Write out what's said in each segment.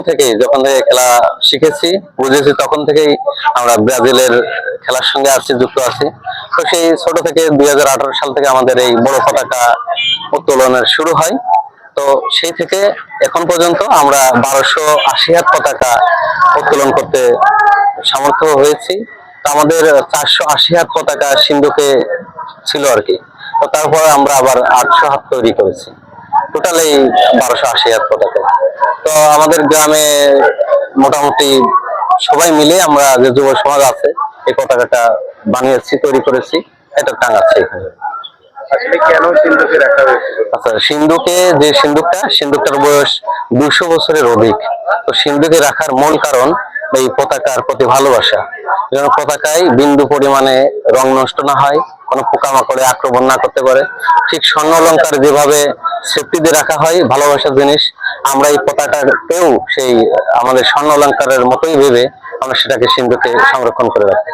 থেকেই যখন থেকে খেলা শিখেছি বুঝেছি তখন থেকেই আমরা ব্রাজিলের খেলার সঙ্গে আছি, যুক্ত আছি। তো সেই ছোট থেকে 2018 সাল থেকে আমাদের এই বড় পতাকা উত্তোলনের শুরু হয়। তো সেই থেকে এখন পর্যন্ত আমরা 1280 হাত পতাকা উত্তোলন করতে সামর্থ্য হয়েছি। তো আমাদের 480 হাত পতাকা সিন্ধুকে ছিল আর কি। তো তারপরে আমরা আবার 800 হাত তৈরি করেছি, টোটাল এই 1280 হাত পতাকা। তো আমাদের গ্রামে মোটামুটি সবাই মিলে আমরা যে যুব সমাজ আছে এই পতাকাটা বানিয়েছি, তৈরি করেছি, এটা টাঙাচ্ছি এখানে। আসলে কেন সিন্ধুকে রাখা হয়েছিল? আচ্ছা, সিন্ধুকটার বয়স 200 বছরের অধিক। তো সিন্ধুকে রাখার মূল কারণ এই পতাকার প্রতি ভালোবাসা, যেন পতাকায় বিন্দু পরিমাণে রং নষ্ট না হয়, কোনো পোকামাকড়ে আক্রমণ না করতে পারে। ঠিক স্বর্ণ অলংকার যেভাবে সেফটি দিয়ে রাখা হয় ভালোবাসার জিনিস, আমরা এই পতাকাকেও সেই আমাদের স্বর্ণ অলংকারের মতোই ভেবে আমরা সেটাকে সিন্ধুকে সংরক্ষণ করে রাখি।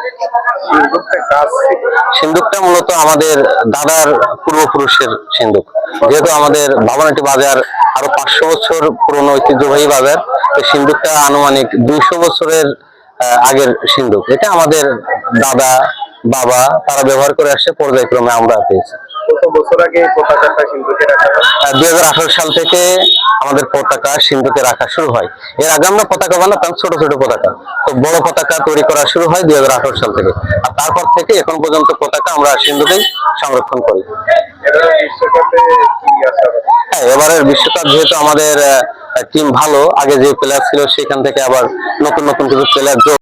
সিন্ধুকটা মূলত আমাদের দাদার পূর্বপুরুষের সিন্ধুক। যেহেতু আমাদের ভবনাটি বাজার আরো 500 বছর পুরনো ঐতিহ্যবাহী বাজার, তো সিন্ধুকটা আনুমানিক 200 বছরের আগের সিন্ধুক। এটা আমাদের দাদা বাবা তারা ব্যবহার করে আসছে, পর্যায়ক্রমে আমরা পেয়েছি। কত বছর আগে পতাকাটা সিন্ধুকে রাখা হয়? 2018 সাল থেকে আমাদের পতাকা সিন্ধুকে রাখা শুরু হয়। এর আগে আমরা পতাকা বানাতাম ছোট ছোট পতাকা, তো বড় পতাকা তৈরি করা শুরু হয় 2018 সাল থেকে। আর তারপর থেকে এখন পর্যন্ত পতাকা আমরা সিন্ধুকেই সংরক্ষণ করি। এবারে বিশ্বকাপে কি আশা? হ্যাঁ, এবারের বিশ্বকাপ যেহেতু আমাদের টিম ভালো, আগে যে প্লেয়ার ছিল সেখান থেকে আবার নতুন নতুন কিছু প্লেয়ার